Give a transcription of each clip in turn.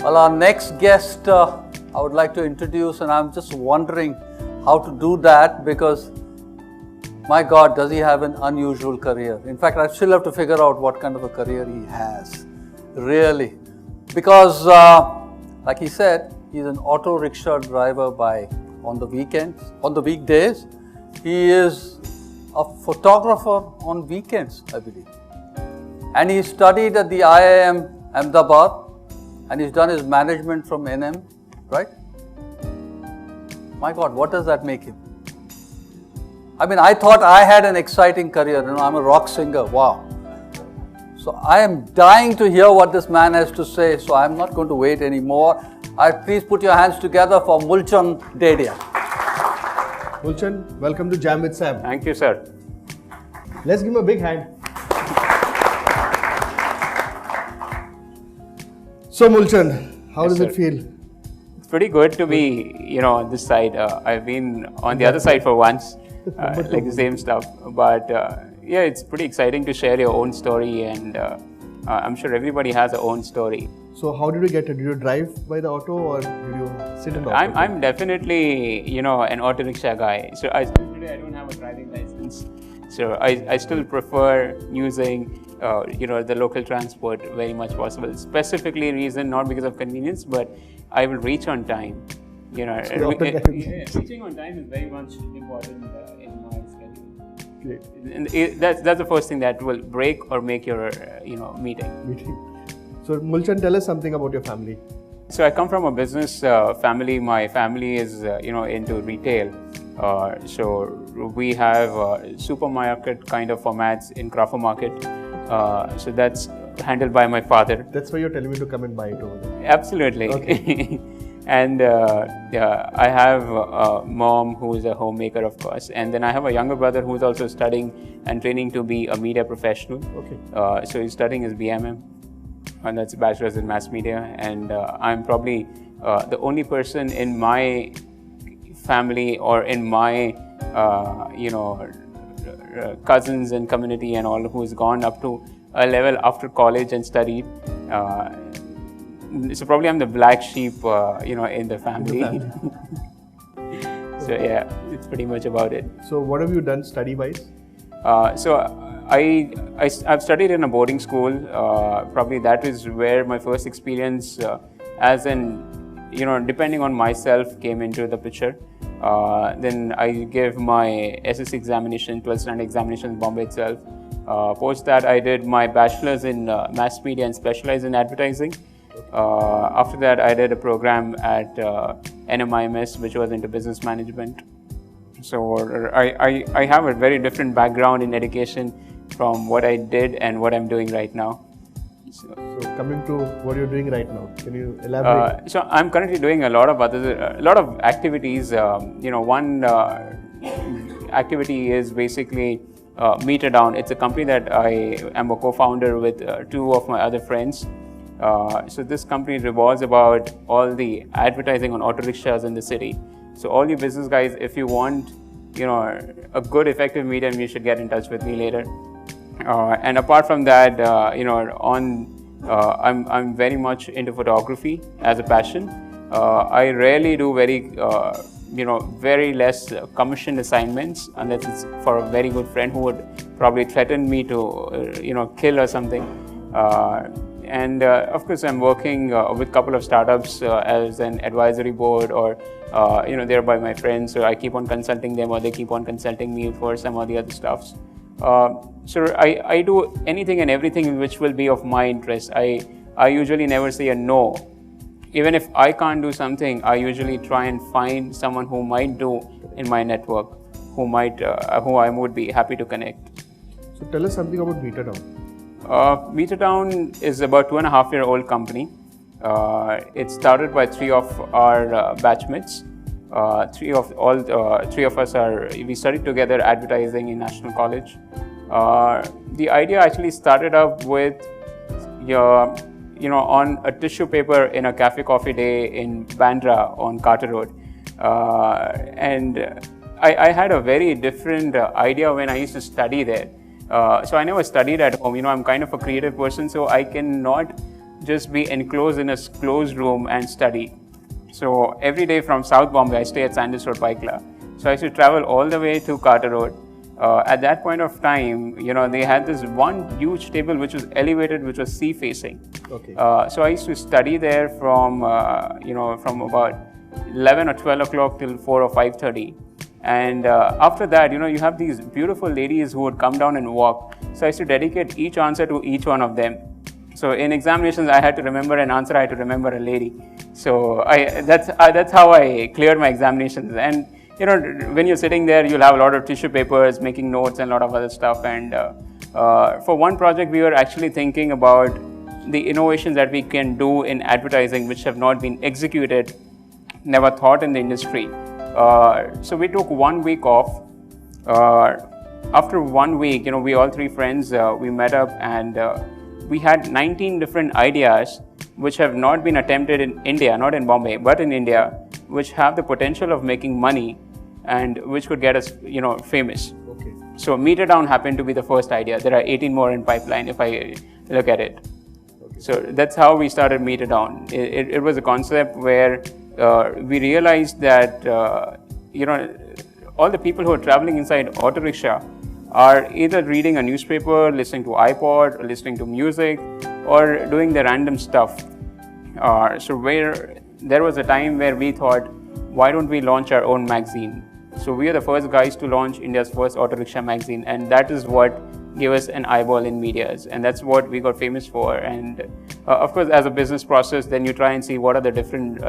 Well, our next guest, I would like to introduce, and I'm just wondering how to do that because, my God, does he have an unusual career? In fact, I still have to figure out what kind of a career he has, really. Because, like he said, he's an auto rickshaw driver on the weekends, on the weekdays. He is a photographer on weekends, I believe. And he studied at the IIM Ahmedabad. And he's done his management from NM, right? My God, what does that make him? I mean, I thought I had an exciting career. I'm a rock singer. Wow. So I am dying to hear what this man has to say. So I'm not going to wait anymore. Please put your hands together for Mulchand Dedhia. Mulchand, welcome to Jam with Sam. Thank you, sir. Let's give him a big hand. So Mulchand, how does it feel? It's pretty good to be, on this side. I've been on the other side for once, like the same stuff. But yeah, it's pretty exciting to share your own story, and I'm sure everybody has their own story. So how did you get it? Did you drive by the auto or did you sit in the auto? I'm definitely, an auto rickshaw guy. So today I don't have a driving license. So I still prefer using the local transport very much possible. Specifically reason not because of convenience, but I will reach on time. Reaching on time is very much important in my schedule. Great. And that's the first thing that will break or make your meeting. So Mulchand, tell us something about your family. So I come from a business family. My family is into retail. So we have supermarket kind of formats in Crawford Market. So that's handled by my father. That's why you're telling me to come and buy it over there. Absolutely. Okay. And I have a mom who is a homemaker, of course. And then I have a younger brother who's also studying and training to be a media professional. Okay. So he's studying his BMM, and that's a bachelor's in mass media. And I'm probably the only person in my family or in my cousins and community and all who's gone up to a level after college and studied. So probably I'm the black sheep, in the family. So yeah, it's pretty much about it. So what have you done study-wise? So I've studied in a boarding school. Probably that is where my first experience depending on myself came into the picture. Then I gave my SSC examination, 12th standard examination in Bombay itself. Post that, I did my bachelor's in mass media and specialized in advertising. After that, I did a program at NMIMS, which was into business management. So I have a very different background in education from what I did and what I'm doing right now. So coming to what you're doing right now, can you elaborate? So I'm currently doing a lot of activities. One activity is basically Meter Down. It's a company that I am a co-founder with two of my other friends. So this company revolves about all the advertising on auto rickshaws in the city. So all you business guys, if you want, a good effective medium, you should get in touch with me later. And apart from that, I'm very much into photography as a passion. I rarely do very less commissioned assignments unless it's for a very good friend who would probably threaten me to, kill or something. And of course, I'm working with a couple of startups as an advisory board, or they're by my friends, so I keep on consulting them, or they keep on consulting me for some of the other stuffs. So I do anything and everything which will be of my interest. I usually never say a no. Even if I can't do something, I usually try and find someone who might do in my network, who I would be happy to connect. So tell us something about Meter Down. Meter Down is about 2.5-year-old company. It started by three of our batchmates. Three of us we studied together advertising in National College. The idea actually started up with on a tissue paper in a cafe coffee day in Bandra on Carter Road. And I had a very different idea when I used to study there. So I never studied at home. I'm kind of a creative person, so I cannot just be enclosed in a closed room and study. So every day from South Bombay, I stay at Sandals Road, Paikla. So I used to travel all the way to Carter Road. At that point of time, they had this one huge table which was elevated, which was sea facing. Okay. So I used to study there from from about 11 or 12 o'clock till 4 or 5:30. And after that, you have these beautiful ladies who would come down and walk. So I used to dedicate each answer to each one of them. So in examinations, I had to remember an answer, I had to remember a lady. So that's how I cleared my examinations. And when you're sitting there, you'll have a lot of tissue papers, making notes and a lot of other stuff. And for one project, we were actually thinking about the innovations that we can do in advertising, which have not been executed, never thought in the industry. So we took 1 week off. After 1 week, we all three friends, we met up and we had 19 different ideas which have not been attempted in India, not in Bombay, but in India, which have the potential of making money and which could get us, famous. Okay. So Meter Down happened to be the first idea. There are 18 more in pipeline if I look at it. Okay. So that's how we started Meter Down. It was a concept where we realized that, all the people who are traveling inside auto rickshaw are either reading a newspaper, listening to iPod, or listening to music, or doing the random stuff. So where there was a time where we thought, why don't we launch our own magazine? So we are the first guys to launch India's first auto rickshaw magazine, and that is what gave us an eyeball in medias, and that's what we got famous for. And of course, as a business process, then you try and see what are the different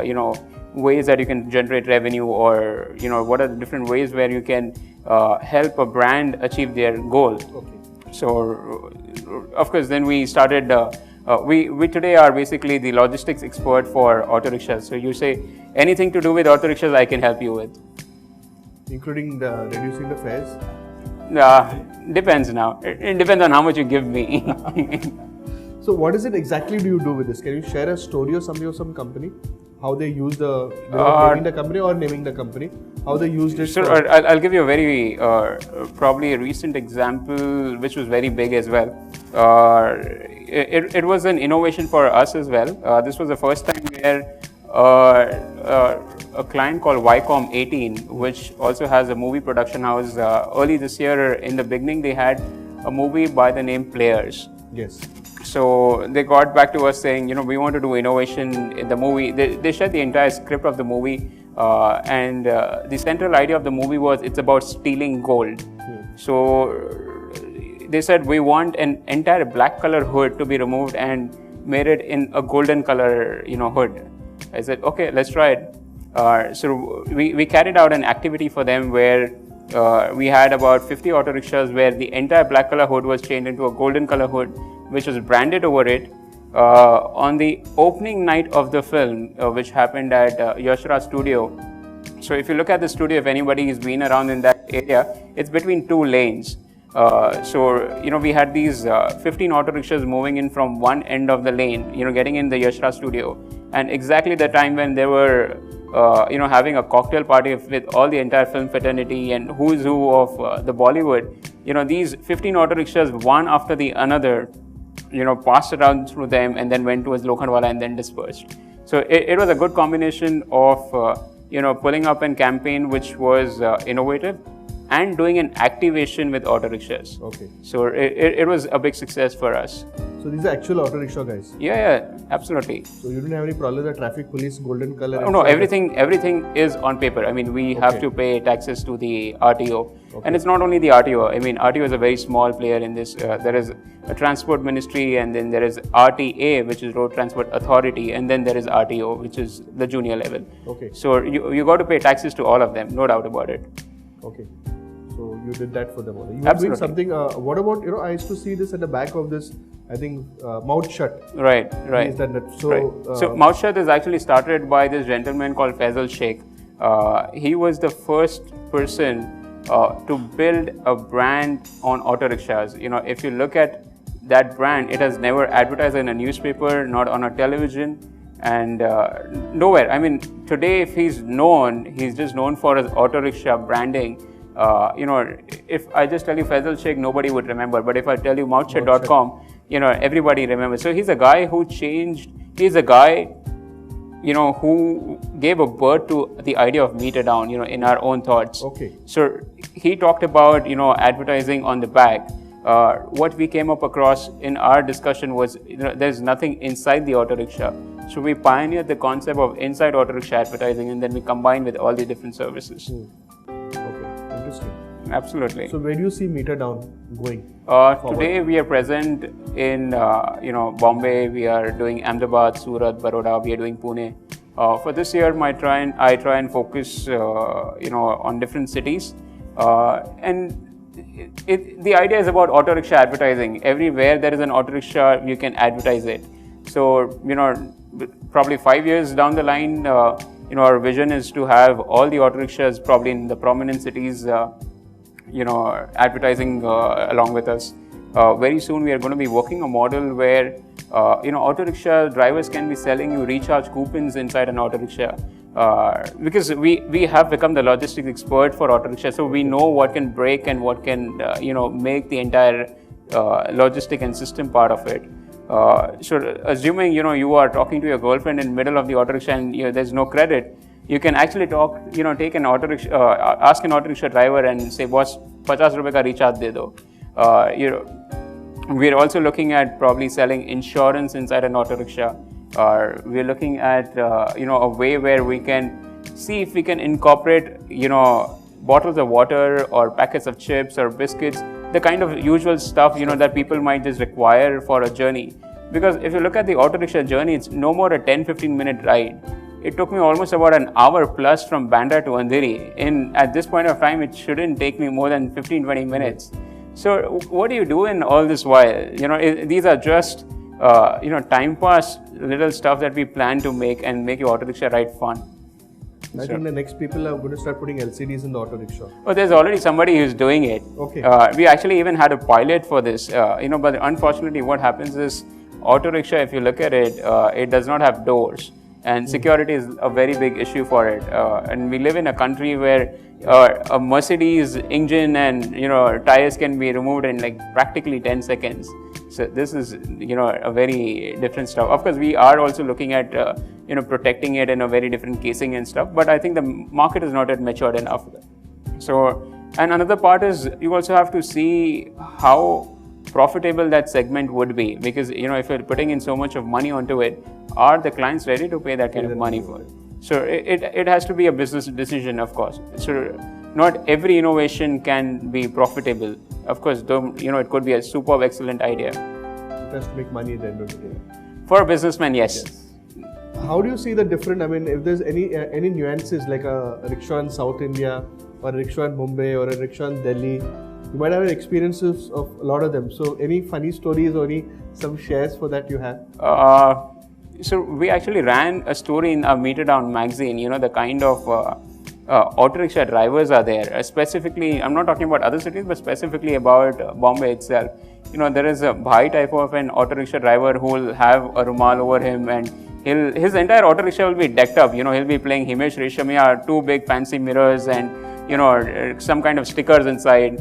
ways that you can generate revenue, or what are the different ways where you can help a brand achieve their goal. Okay. So of course, then we started. We today are basically the logistics expert for auto rickshaws. So you say anything to do with auto rickshaws, I can help you with, including reducing the fares. Depends now. It depends on how much you give me. So what is it exactly do you do with this? Can you share a story of some company? How they use naming the company or naming the company? How they used it? Sure, I'll give you a very, probably a recent example which was very big as well. It was an innovation for us as well. This was the first time where a client called Viacom 18, which also has a movie production house. Early this year, in the beginning, they had a movie by the name Players. Yes. So they got back to us saying, we want to do innovation in the movie. They shared the entire script of the movie, and the central idea of the movie was it's about stealing gold. So they said we want an entire black color hood to be removed and made it in a golden color, hood. I said, okay, let's try it. So we carried out an activity for them where we had about 50 auto rickshaws where the entire black color hood was changed into a golden color hood, which was branded over it. On the opening night of the film, which happened at Yashra Studio. So if you look at the studio, if anybody has been around in that area, it's between two lanes. So we had these 15 auto rickshaws moving in from one end of the lane, getting in the Yashra Studio, and exactly the time when they were having a cocktail party with all the entire film fraternity and who's who of the Bollywood, these 15 auto rickshaws, one after the another, passed around through them and then went towards Lokhandwala and then dispersed. So it was a good combination of pulling up a campaign which was innovative and doing an activation with auto rickshaws. Okay. So it was a big success for us. So these are actual auto rickshaw guys? Yeah, absolutely. So you didn't have any problem with the traffic police golden color? No, everything is on paper. I mean, we have to pay taxes to the RTO. Okay. And it's not only the RTO. I mean, RTO is a very small player in this. There is a transport ministry, and then there is RTA, which is Road Transport Authority, and then there is RTO, which is the junior level. Okay. So you got to pay taxes to all of them, no doubt about it. Okay. So you did that for them only. You Absolutely. were doing something, what about, I used to see this at the back of this, I think, Mouth Shut. Right. So, right. So Mouth Shut is actually started by this gentleman called Faisal Sheikh. He was the first person to build a brand on auto rickshaws. If you look at that brand, it has never advertised in a newspaper, not on a television, and nowhere. I mean, today if he's just known for his auto rickshaw branding. If I just tell you Faisal Sheikh, nobody would remember. But if I tell you mouthshut.com, everybody remembers. So he's a guy who changed. He's a guy, who gave a birth to the idea of meter down, in our own thoughts. Okay. So he talked about, advertising on the back. What we came up across in our discussion was, there's nothing inside the auto rickshaw. So we pioneered the concept of inside auto rickshaw advertising, and then we combined with all the different services. Okay, interesting. Absolutely. So where do you see meter down going? Today we are present in Bombay. We are doing Ahmedabad, Surat, Baroda. We are doing Pune. For this year, I try and focus on different cities. And the idea is about auto rickshaw advertising. Everywhere there is an auto rickshaw, you can advertise it. So probably 5 years down the line, our vision is to have all the auto rickshaws probably in the prominent cities. Advertising along with us. Very soon we are going to be working a model where, auto rickshaw drivers can be selling you recharge coupons inside an auto rickshaw. Because we have become the logistics expert for auto rickshaw, so we know what can break and what can, make the entire logistic and system part of it. So assuming, you are talking to your girlfriend in the middle of the auto rickshaw and there's no credit, you can actually take an auto rickshaw, ask an auto rickshaw driver and say, boss, 50 rupees ka recharge de do. We're also looking at probably selling insurance inside an auto rickshaw. We're looking at, a way where we can see if we can incorporate, bottles of water or packets of chips or biscuits, the kind of usual stuff, that people might just require for a journey. Because if you look at the auto rickshaw journey, it's no more a 10-15 minute ride. It took me almost about an hour plus from Bandra to Andheri. At this point of time, it shouldn't take me more than 15-20 minutes. So what do you do in all this while? These are just, time pass little stuff that we plan to make and make your auto rickshaw ride fun. I think the next people are going to start putting LCDs in the auto rickshaw. Oh, there's already somebody who's doing it. Okay. We actually even had a pilot for this, but unfortunately what happens is auto rickshaw, if you look at it, it does not have doors. And security is a very big issue for it. And we live in a country where a Mercedes engine and tires can be removed in like practically 10 seconds. So this is a very different stuff. Of course, we are also looking at protecting it in a very different casing and stuff. But I think the market is not yet matured enough. So, and another part is you also have to see how profitable that segment would be, because if you're putting in so much of money onto it, are the clients ready to pay that kind of money for it? So it has to be a business decision, of course. So not every innovation can be profitable. Of course, it could be a superb, excellent idea. It has to make money at the end of the day. For a businessman, yes. How do you see the different? I mean, if there's any nuances like a rickshaw in South India, or a rickshaw in Mumbai, or a rickshaw in Delhi. You might have experiences of a lot of them. So any funny stories or some shares for that you have? So we actually ran a story in our Meter Down magazine, the kind of auto rickshaw drivers are there. Specifically, I'm not talking about other cities, but specifically about Bombay itself. There is a Bhai type of an auto rickshaw driver who will have a rumal over him, and his entire auto rickshaw will be decked up. He'll be playing Himesh Reshamia, 2 big fancy mirrors and, some kind of stickers inside.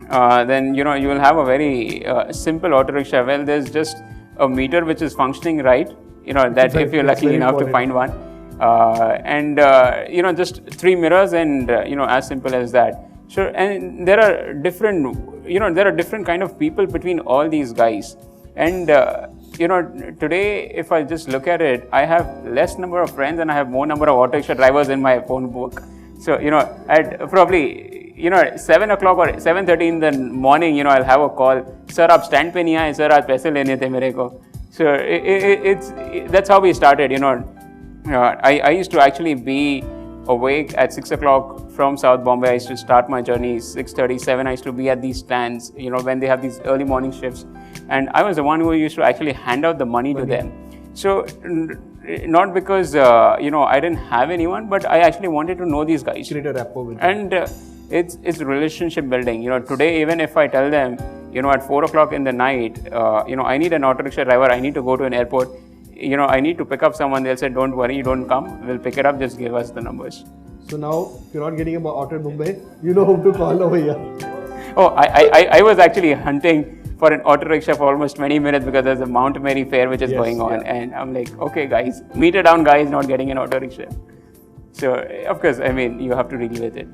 Then you will have a very simple auto rickshaw. Well, there's just a meter which is functioning right, that if you're lucky enough to find one, and just 3 mirrors and as simple as that. Sure. And there are different kind of people between all these guys. And today, if I just look at it, I have less number of friends and I have more number of auto rickshaw drivers in my phone book. So at probably 7 o'clock or 7:30 in the morning, I'll have a call. Sir, aap stand pe nahi aaye, sir, aaj paise lene the mere ko. So that's how we started. I used to actually be awake at 6 o'clock from South Bombay. I used to start my journey 6:30, 7. I used to be at these stands, when they have these early morning shifts, and I was the one who used to actually hand out the money to them. So not because I didn't have anyone, but I actually wanted to know these guys. Create a rapport with them. And it's relationship building. Today, even if I tell them, at 4 o'clock in the night, I need an auto rickshaw driver, I need to go to an airport, I need to pick up someone, they'll say, don't worry, you don't come, we'll pick it up, just give us the numbers. So now, if you're not getting about auto in Mumbai, you know whom to call over here. Oh, I was actually hunting for an auto rickshaw for almost 20 minutes because there's a Mount Mary fair which is Yes, going on. yeah. And I'm like, okay guys, meter down guys, not getting an auto rickshaw. So of course, I mean, you have to deal with it.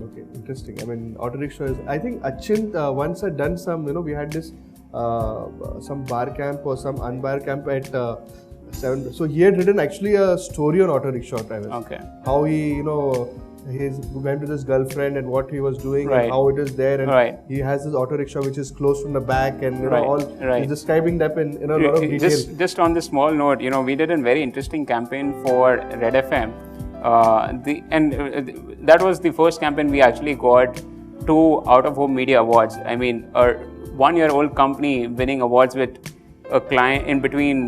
Okay, interesting. I mean, auto rickshaw is. I think Achint once had done some. We had this some bar camp or some unbar camp at 7. So he had written actually a story on auto rickshaw drivers. Okay. How he he went with his girlfriend and what he was doing Right. and how it is there, and Right. he has this auto rickshaw which is closed from the back, and Right. all Right. he's describing that in a lot of detail. Just on this small note, we did a very interesting campaign for Red FM. That was the first campaign we actually got 2 out-of-home media awards. I mean, a 1-year-old company winning awards with a client in between.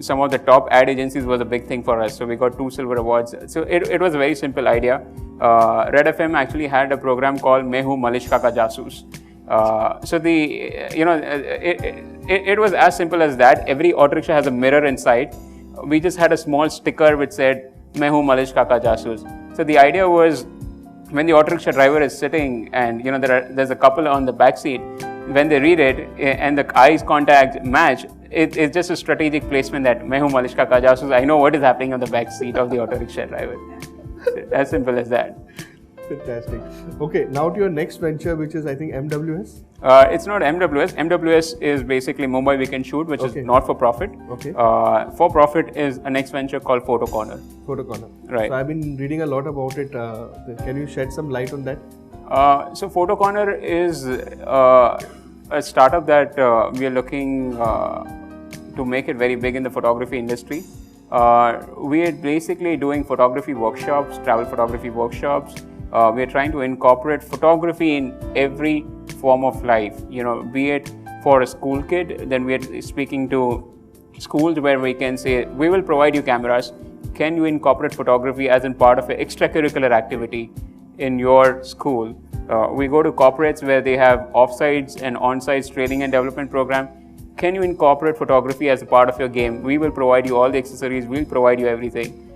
Some of the top ad agencies was a big thing for us. So we got 2 silver awards. So it was a very simple idea. Red FM actually had a program called "Main Hu Malish Ka Jasoos." So it was as simple as that. Every auto rickshaw has a mirror inside. We just had a small sticker which said "Main Hu Malish Ka Jasoos." So the idea was, when the auto rickshaw driver is sitting and there's a couple on the back seat, when they read it and the eyes contact match, it's just a strategic placement that "Main hu Malish ka jasoos." I know what is happening on the back seat of the auto rickshaw driver. As simple as that. Fantastic. Okay, now to your next venture, which is I think MWS. It's not MWS. MWS is basically Mumbai Weekend Shoot, which is not for profit. Okay. For profit is a next venture called Photo Corner. Photo Corner. Right. So I've been reading a lot about it. Can you shed some light on that? So Photo Corner is a startup that we are looking to make it very big in the photography industry. We are basically doing photography workshops, travel photography workshops. We are trying to incorporate photography in every form of life, be it for a school kid. Then we are speaking to schools where we can say, we will provide you cameras. Can you incorporate photography as in part of an extracurricular activity in your school? We go to corporates where they have offsites and onsites training and development program. Can you incorporate photography as a part of your game? We will provide you all the accessories. We'll provide you everything.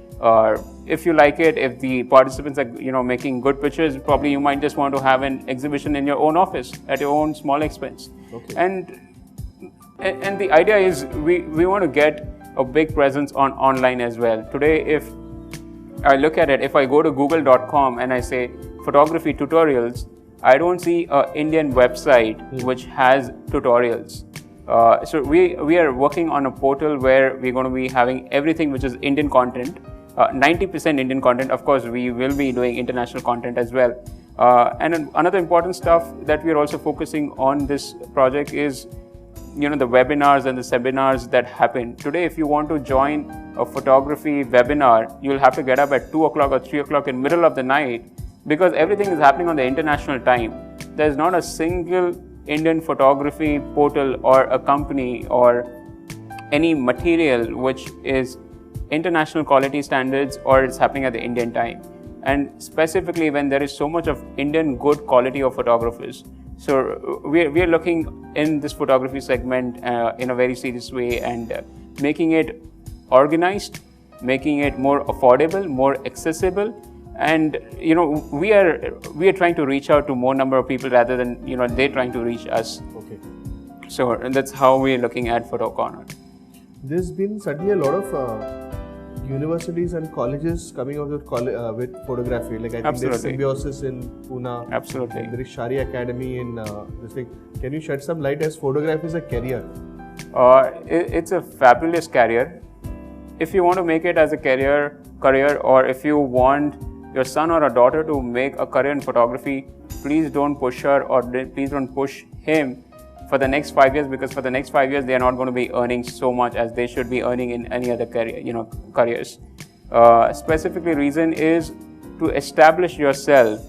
If you like it, if the participants are making good pictures, probably you might just want to have an exhibition in your own office at your own small expense. Okay. And the idea is we want to get a big presence online as well. Today, if I look at it, if I go to google.com and I say photography tutorials, I don't see an Indian website which has tutorials. So we are working on a portal where we're going to be having everything which is Indian content, 90% Indian content. Of course, we will be doing international content as well. And another important stuff that we are also focusing on this project is the webinars and the seminars that happen. Today, if you want to join a photography webinar, you'll have to get up at 2 o'clock or 3 o'clock in the middle of the night because everything is happening on the international time. There's not a single Indian photography portal or a company or any material which is international quality standards or it's happening at the Indian time. And specifically when there is so much of Indian good quality of photographers. So we are looking in this photography segment in a very serious way and making it organized, making it more affordable, more accessible. And we are trying to reach out to more number of people rather than they're trying to reach us. Okay. So that's how we're looking at Photo Corner. There's been certainly a lot of universities and colleges coming out with photography. Like I think there's Absolutely. Symbiosis in Pune. Absolutely. There is Shari Academy in this thing. Can you shed some light as photography is a career? It's a fabulous career. If you want to make it as a career, or if you want your son or a daughter to make a career in photography, please don't push her or please don't push him for the next 5 years, because for the next 5 years they are not going to be earning so much as they should be earning in any other career, careers. Specifically, reason is to establish yourself.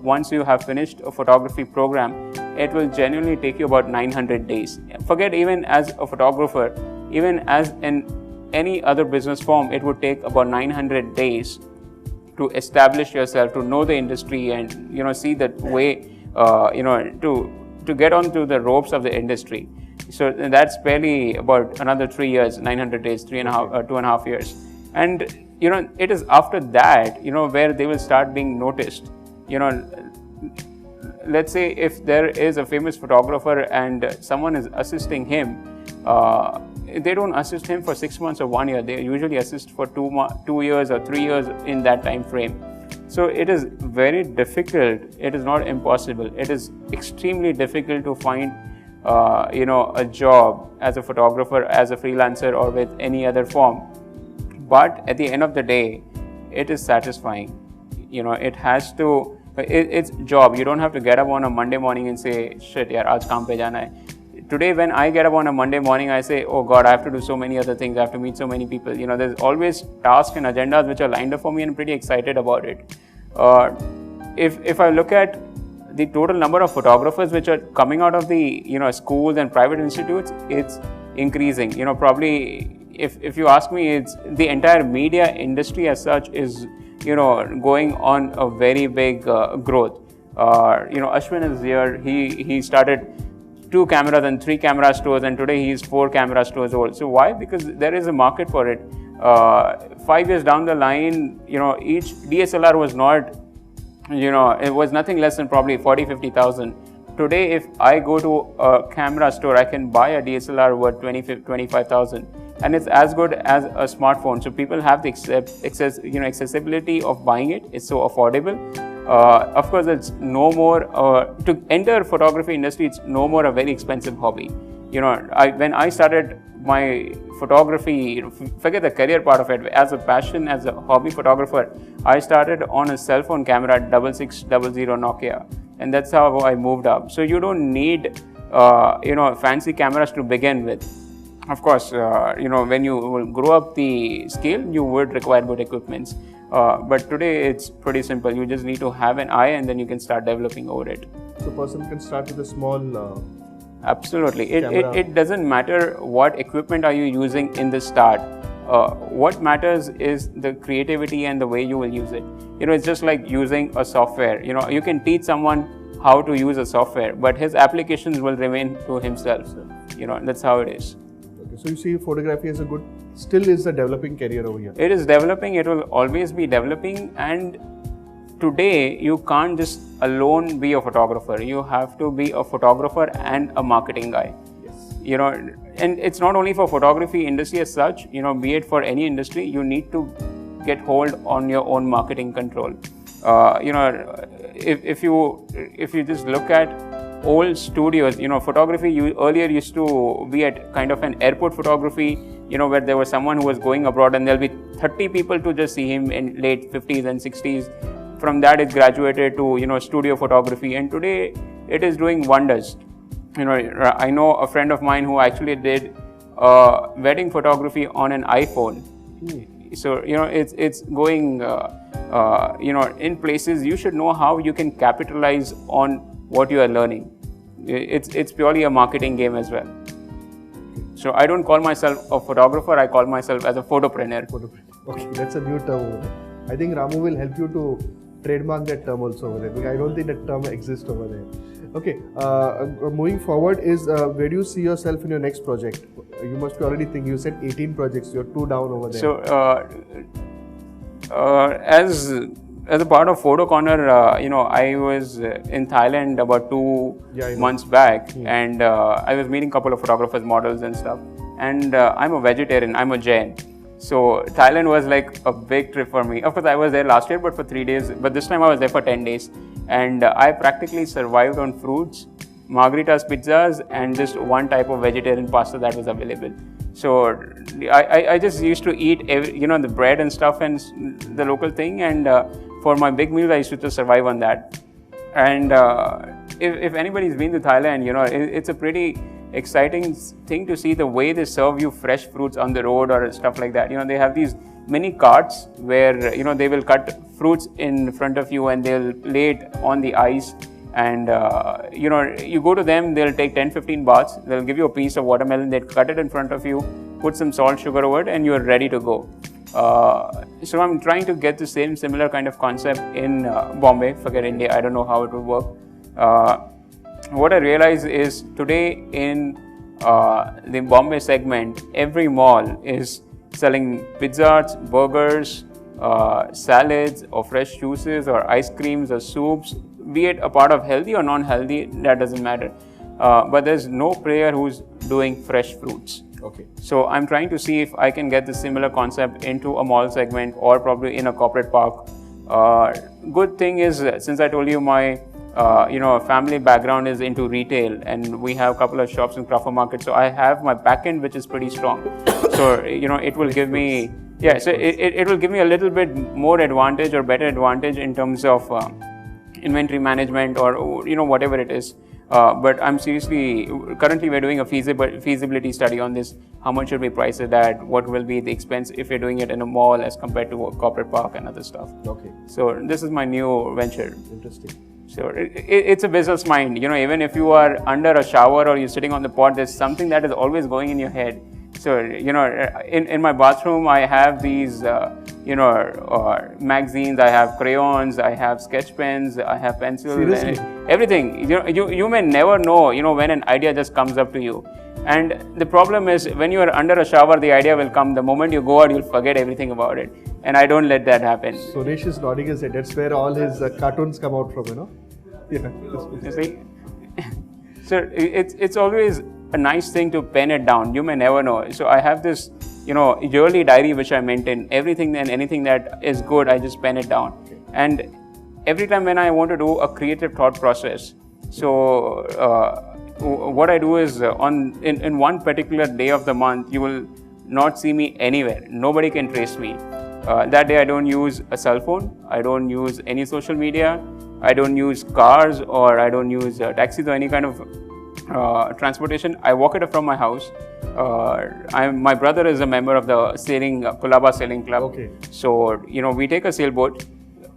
Once you have finished a photography program, it will genuinely take you about 900 days. Forget even as a photographer, even as in any other business form, it would take about 900 days to establish yourself, to know the industry and see the way to get onto the ropes of the industry. So that's barely about another 3 years, 900 days, 2.5 years. And it is after that where they will start being noticed. let's say if there is a famous photographer and someone is assisting him, they don't assist him for 6 months or 1 year. They usually assist for 2 years or 3 years in that time frame. So it is very difficult. It is not impossible. It is extremely difficult to find a job as a photographer, as a freelancer, or with any other form. But at the end of the day, it is satisfying. It's job. You don't have to get up on a Monday morning and say, shit, yaar, aaj kaam pe jana hai. Today, when I get up on a Monday morning, I say, oh God, I have to do so many other things. I have to meet so many people. There's always tasks and agendas which are lined up for me, and I'm pretty excited about it. If I look at the total number of photographers which are coming out of the schools and private institutes, it's increasing. Probably if you ask me, it's the entire media industry as such is going on a very big growth. Ashwin is here. He started 2 cameras and 3 camera stores, and today he is 4 camera stores old. So why? Because there is a market for it. 5 years down the line, each DSLR was not, it was nothing less than probably 40,000-50,000. Today, if I go to a camera store, I can buy a DSLR worth 25,000, and it's as good as a smartphone. So people have the accessibility of buying it. It's so affordable. Of course, it's no more to enter photography industry. It's no more a very expensive hobby. When I started my photography, forget the career part of it, as a passion, as a hobby photographer, I started on a cell phone camera, 6600 Nokia, and that's how I moved up. So you don't need fancy cameras to begin with. Of course, when you will grow up the scale, you would require good equipments. But today it's pretty simple. You just need to have an eye, and then you can start developing over it. So a person can start with a small absolutely. It doesn't matter what equipment are you using in the start. What matters is the creativity and the way you will use it. It's just like using a software. You can teach someone how to use a software, but his applications will remain to himself. That's how it is. Okay, so you see photography as still is a developing career over here. It is developing. It will always be developing, and today you can't just alone be a photographer. You have to be a photographer and a marketing guy. Yes. And it's not only for photography industry as such, be it for any industry, you need to get hold on your own marketing control. If you just look at old studios, photography earlier used to be at kind of an airport photography, where there was someone who was going abroad and there'll be 30 people to just see him in late 50s and 60s. From that, it graduated to, studio photography, and today it is doing wonders. I know a friend of mine who actually did wedding photography on an iPhone. So, it's going, in places. You should know how you can capitalize on what you are learning. It's purely a marketing game as well. So I don't call myself a photographer, I call myself as a photopreneur. Okay, that's a new term over there. I think Ramu will help you to trademark that term also over there, because I don't think that term exists over there. Okay, moving forward is where do you see yourself in your next project? You must be already thinking, you said 18 projects, you're 2 down over there. So as a part of Photo Corner, I was in Thailand about 2 months back, and I was meeting a couple of photographers, models and stuff. And I'm a vegetarian, I'm a Jain. So Thailand was like a big trip for me. Of course, I was there last year, but for 3 days. But this time I was there for 10 days. And I practically survived on fruits, margaritas, pizzas, and just one type of vegetarian pasta that was available. So I just used to eat, the bread and stuff and the local thing. And for my big meals, I used to just survive on that. And if anybody's been to Thailand, it's a pretty exciting thing to see the way they serve you fresh fruits on the road or stuff like that. They have these mini carts where, they will cut fruits in front of you and they'll lay it on the ice. And, you go to them, they'll take 10-15 baths. They'll give you a piece of watermelon, they'll cut it in front of you, put some salt, sugar over it, and you're ready to go. So I'm trying to get the similar kind of concept in Bombay. Forget India, I don't know how it will work. What I realize is today in the Bombay segment, every mall is selling pizzas, burgers, salads, or fresh juices, or ice creams, or soups, be it a part of healthy or non-healthy, that doesn't matter. But there's no player who's doing fresh fruits. Okay. So I'm trying to see if I can get the similar concept into a mall segment or probably in a corporate park. Good thing is, since I told you my family background is into retail, and we have a couple of shops in Crawford Market, so I have my back end which is pretty strong. So it will give me it will give me a little bit more advantage or better advantage in terms of inventory management or whatever it is. But I'm currently we're doing a feasibility study on this. How much should we price it at? What will be the expense if we're doing it in a mall as compared to a corporate park and other stuff? Okay. So this is my new venture. Interesting. So it's a business mind. Even if you are under a shower or you're sitting on the pot, there's something that is always going in your head. So, in my bathroom, I have these, magazines, I have crayons, I have sketch pens, I have pencils, Seriously? everything. You may never know, when an idea just comes up to you. And the problem is, when you are under a shower, the idea will come. The moment you go out, you'll forget everything about it. And I don't let that happen. Suresh is nodding his head. That's where all his cartoons come out from, Yeah. You see? So it's always a nice thing to pen it down. You may never know. So I have this, yearly diary which I maintain. Everything and anything that is good, I just pen it down. Okay. And every time when I want to do a creative thought process, so what I do is in one particular day of the month, you will not see me anywhere. Nobody can trace me. That day I don't use a cell phone. I don't use any social media. I don't use cars, or I don't use taxis or any kind of transportation. I walk it from my house. My brother is a member of the Kulaba Sailing Club. Okay. So, we take a sailboat.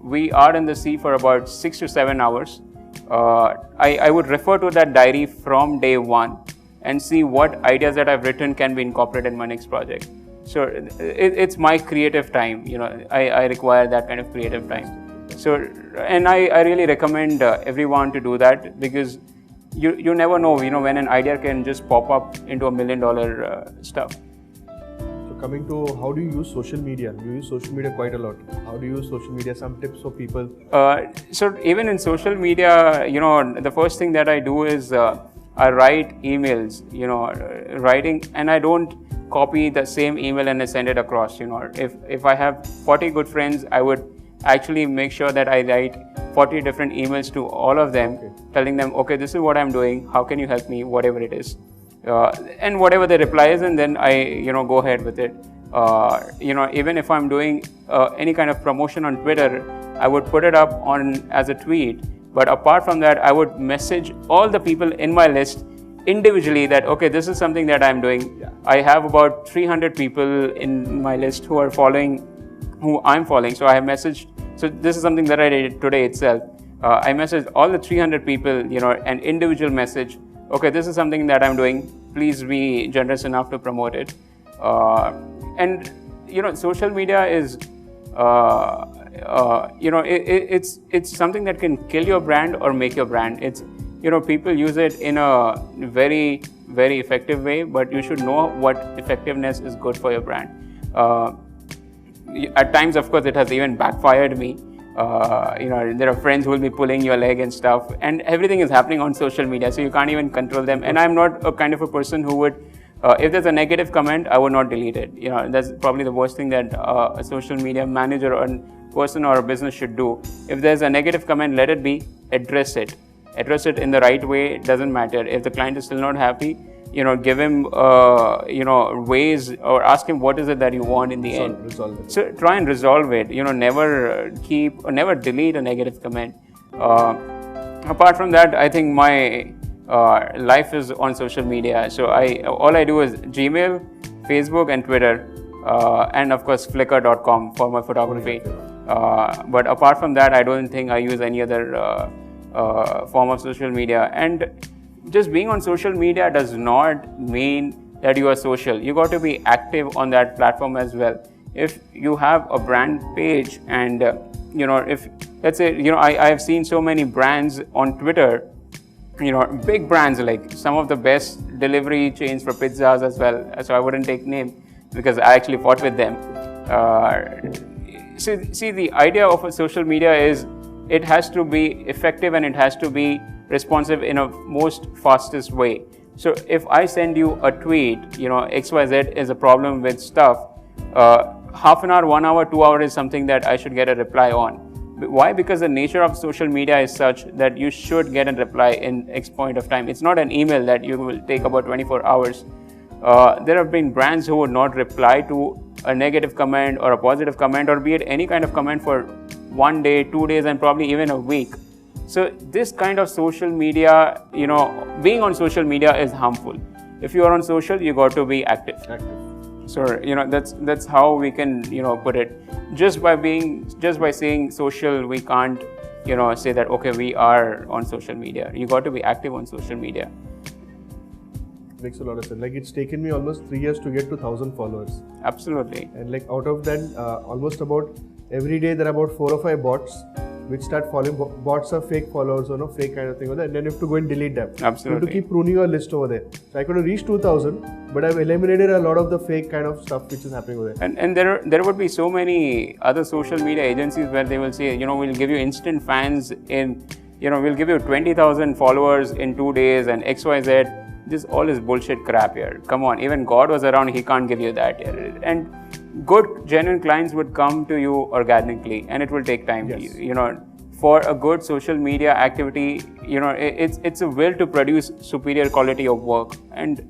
We are in the sea for about 6 to 7 hours. I would refer to that diary from day one and see what ideas that I've written can be incorporated in my next project. So it's my creative time. I require that kind of creative time. So, and I really recommend everyone to do that, because you never know, when an idea can just pop up into $1 million stuff. So coming to how do you use social media? You use social media quite a lot. How do you use social media? Some tips for people? So even in social media, the first thing that I do is I write emails, writing, and I don't copy the same email and I send it across. If I have 40 good friends, I would actually make sure that I write 40 different emails to all of them, telling them, okay, this is what I'm doing, how can you help me, whatever it is. And whatever the reply is, and then I go ahead with it. Even if I'm doing any kind of promotion on Twitter, I would put it up as a tweet. But apart from that, I would message all the people in my list individually that, okay, this is something that I'm doing. I have about 300 people in my list who I'm following. So I have messaged. So this is something that I did today itself. I messaged all the 300 people, an individual message. Okay, this is something that I'm doing. Please be generous enough to promote it. And social media is, it's something that can kill your brand or make your brand. It's, people use it in a very, very effective way, but you should know what effectiveness is good for your brand. At times, of course, it has even backfired me. There are friends who will be pulling your leg and stuff, and everything is happening on social media, so you can't even control them. And I'm not a kind of a person who would, if there's a negative comment, I would not delete it. That's probably the worst thing that a social media manager or person or a business should do. If there's a negative comment, let it be, address it. Address it in the right way, it doesn't matter. If the client is still not happy, give him, ways, or ask him what is it that you want in the end. Resolve it. So try and resolve it. Never keep or never delete a negative comment. Apart from that, I think my life is on social media. So all I do is Gmail, Facebook, and Twitter, and of course Flickr.com for my photography. But apart from that, I don't think I use any other form of social media. And just being on social media does not mean that you are social. You got to be active on that platform as well. If you have a brand page and, if, let's say, I have seen so many brands on Twitter, big brands like some of the best delivery chains for pizzas as well. So I wouldn't take name because I actually fought with them. See, the idea of a social media is it has to be effective and it has to be responsive in a most fastest way. So if I send you a tweet, XYZ is a problem with stuff, half an hour, 1 hour, 2 hours is something that I should get a reply on. Why? Because the nature of social media is such that you should get a reply in X point of time. It's not an email that you will take about 24 hours. There have been brands who would not reply to a negative comment or a positive comment, or be it any kind of comment, for 1 day, 2 days, and probably even a week. So this kind of social media, being on social media is harmful. If you are on social, you got to be active. So that's how we can put it. Just by saying social, we can't say that okay, we are on social media. You got to be active on social media. Makes a lot of sense. Like, it's taken me almost 3 years to get to 1,000 followers. Absolutely. And like out of that, almost about every day there are about 4 or 5 bots which start following. Bots are fake followers or fake kind of thing, and then you have to go and delete them. Absolutely. You have to keep pruning your list over there. So I could have reached 2,000, but I've eliminated a lot of the fake kind of stuff which is happening over there. And there would be so many other social media agencies where they will say, we'll give you instant fans in, we'll give you 20,000 followers in 2 days and XYZ. This all is bullshit crap here. Come on, even God was around, he can't give you that here. And good, genuine clients would come to you organically, and it will take time. Yes. For a good social media activity, it's a will to produce superior quality of work, and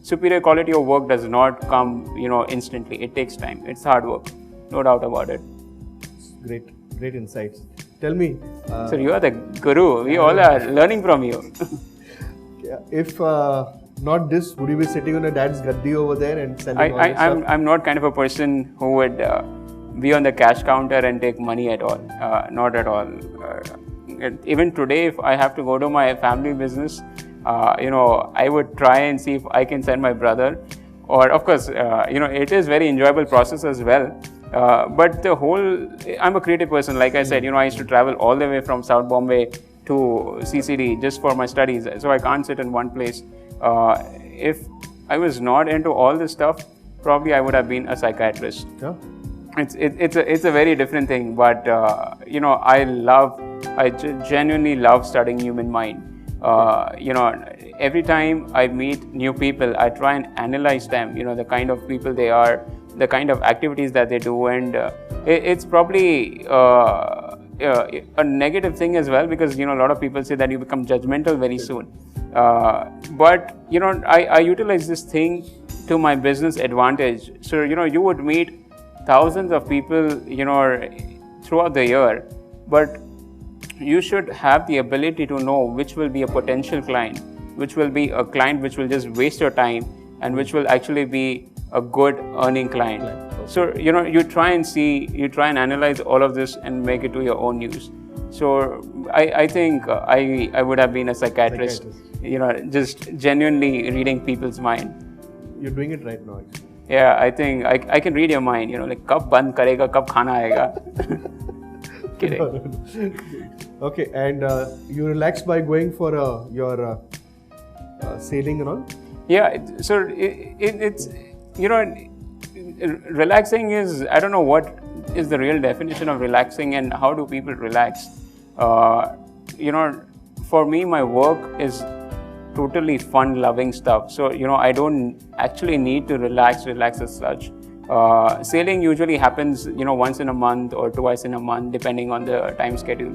superior quality of work does not come, instantly. It takes time. It's hard work, no doubt about it. Great insights. Tell me. So you are the guru. We all are learning from you. If not this, would you be sitting on a dad's gaddi over there and selling all this stuff? I'm not kind of a person who would be on the cash counter and take money at all. Not at all. Even today, if I have to go to my family business, I would try and see if I can send my brother. Or of course, it is very enjoyable process as well. But I'm a creative person. Like I said, I used to travel all the way from South Bombay to CCD just for my studies. So I can't sit in one place. If I was not into all this stuff, probably I would have been a psychiatrist. Yeah. It's a very different thing, but I genuinely love studying human mind. Every time I meet new people, I try and analyze them, the kind of people they are, the kind of activities that they do, and it's probably a negative thing as well, because a lot of people say that you become judgmental very soon. But I utilize this thing to my business advantage. So you would meet thousands of people throughout the year, but you should have the ability to know which will be a potential client, which will be a client which will just waste your time, and which will actually be a good earning client. So you try and analyze all of this and make it to your own use. So I think I would have been a psychiatrist. Just genuinely reading people's mind. You're doing it right now, actually. Yeah, I think I can read your mind. Like kab band karega, kab khana aayega. Kidding. Okay, and you relax by going for your sailing and all? Yeah, so it's relaxing is, I don't know what is the real definition of relaxing and how do people relax. For me, my work is totally fun loving stuff. So, I don't actually need to relax as such. Sailing usually happens, once in a month or twice in a month, depending on the time schedule.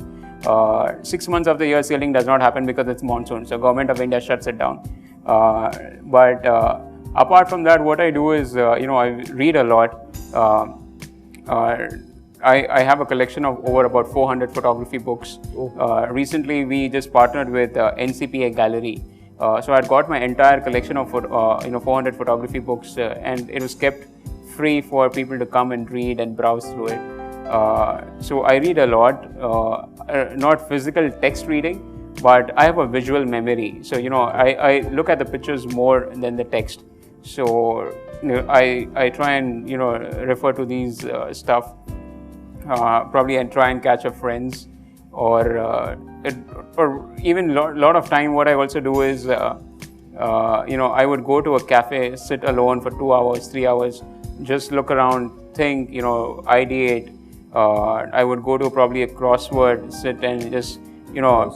6 months of the year, sailing does not happen because it's monsoon. So Government of India shuts it down. But apart from that, what I do is, I read a lot. I have a collection of over about 400 photography books. Recently, we just partnered with NCPA Gallery. So I got my entire collection of 400 photography books, and it was kept free for people to come and read and browse through it. So I read a lot, not physical text reading, but I have a visual memory. So I look at the pictures more than the text. So I try and refer to these stuff, probably, and try and catch up friends, or even lot of time. What I also do is I would go to a cafe, sit alone for 2 hours, 3 hours, just look around, think, ideate, I would go to probably a crossword, sit and just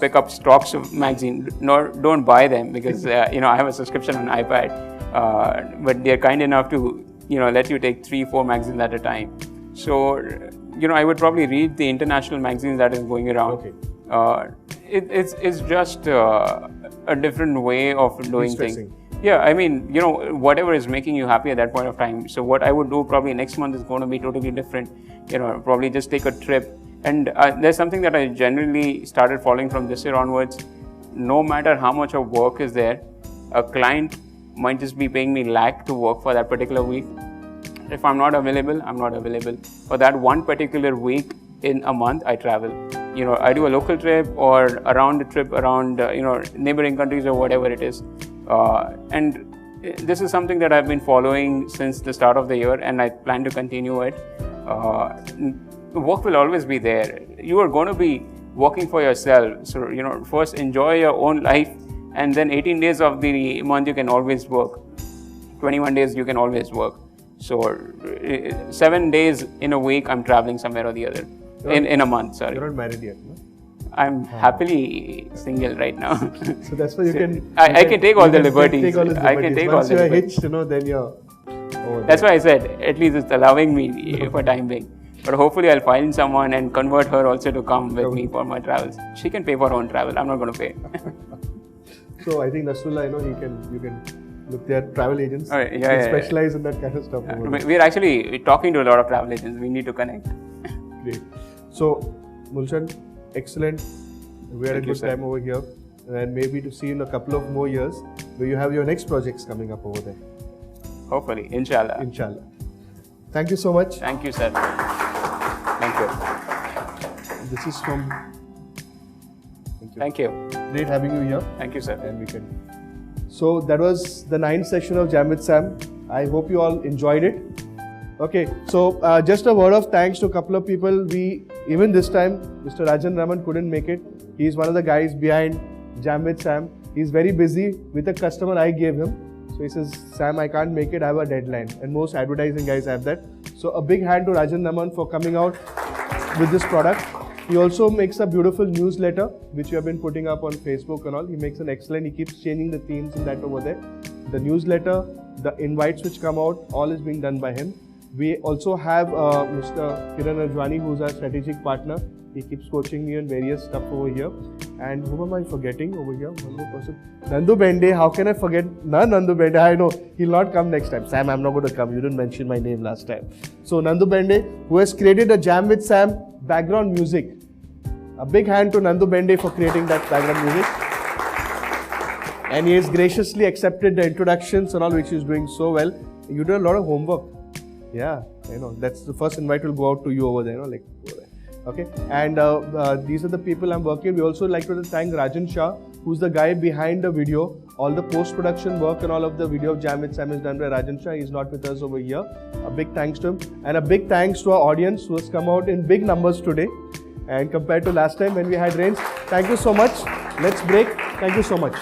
pick up stocks of magazine. No, don't buy them because I have a subscription on iPad, but they're kind enough to let you take 3-4 magazines at a time. So I would probably read the international magazines that is going around. Okay. It's just a different way of doing things. Yeah, I mean, whatever is making you happy at that point of time. So what I would do probably next month is going to be totally different. Probably just take a trip. And there's something that I generally started following from this year onwards. No matter how much of work is there, a client might just be paying me lakh to work for that particular week. If I'm not available, I'm not available. For that one particular week in a month, I travel. I do a local trip or around the trip around, neighboring countries or whatever it is. And this is something that I've been following since the start of the year, and I plan to continue it. Work will always be there. You are going to be working for yourself. So, first enjoy your own life, and then 18 days of the month you can always work. 21 days you can always work. So, 7 days in a week I'm traveling somewhere or the other. In a month, sorry. You're not married yet, no? I'm happily single right now. So that's why you can... I can take all the liberties. I can take all the liberties. Once you're hitched, then you're... That's why I said, at least it's allowing me for time being. But hopefully I'll find someone and convert her also to come with me for my travels. She can pay for her own travel. I'm not going to pay. So I think Nasrullah, you can look there, travel agents. All right, specialize in that kind of stuff. We're actually talking to a lot of travel agents. We need to connect. Great. So, Mulchand, excellent. We had a good time over here. And maybe to see in a couple of more years where you have your next projects coming up over there. Hopefully, inshallah. Inshallah. Thank you so much. Thank you, sir. Thank you. This is from... Thank you. Great having you here. Thank you, sir. And we can... So that was the 9th session of Jam with Sam. I hope you all enjoyed it. Okay, so just a word of thanks to a couple of people. Even this time, Mr. Rajan Raman couldn't make it. He's one of the guys behind Jam with Sam. He's very busy with a customer I gave him. So he says, Sam, I can't make it, I have a deadline. And most advertising guys have that. So a big hand to Rajan Raman for coming out with this product. He also makes a beautiful newsletter, which you have been putting up on Facebook and all. He makes an excellent, he keeps changing the themes and that over there. The newsletter, the invites which come out, all is being done by him. We also have Mr. Kiran Ajwani, who's our strategic partner. He keeps coaching me on various stuff over here. And whom am I forgetting over here? One more person. Nandu Bende, how can I forget? Nandu Bende, I know. He'll not come next time. Sam, I'm not going to come. You didn't mention my name last time. So Nandu Bende, who has created a Jam with Sam background music. A big hand to Nandu Bende for creating that background music. And he has graciously accepted the introductions and all, which he's doing so well. You did a lot of homework. Yeah, that's the first invite will go out to you over there, Okay, and these are the people I'm working with. We also like to thank Rajan Shah, who's the guy behind the video. All the post-production work and all of the video of Jam with Sam is done by Rajan Shah. He's not with us over here. A big thanks to him. And a big thanks to our audience who has come out in big numbers today. And compared to last time when we had rains, thank you so much. Let's break. Thank you so much.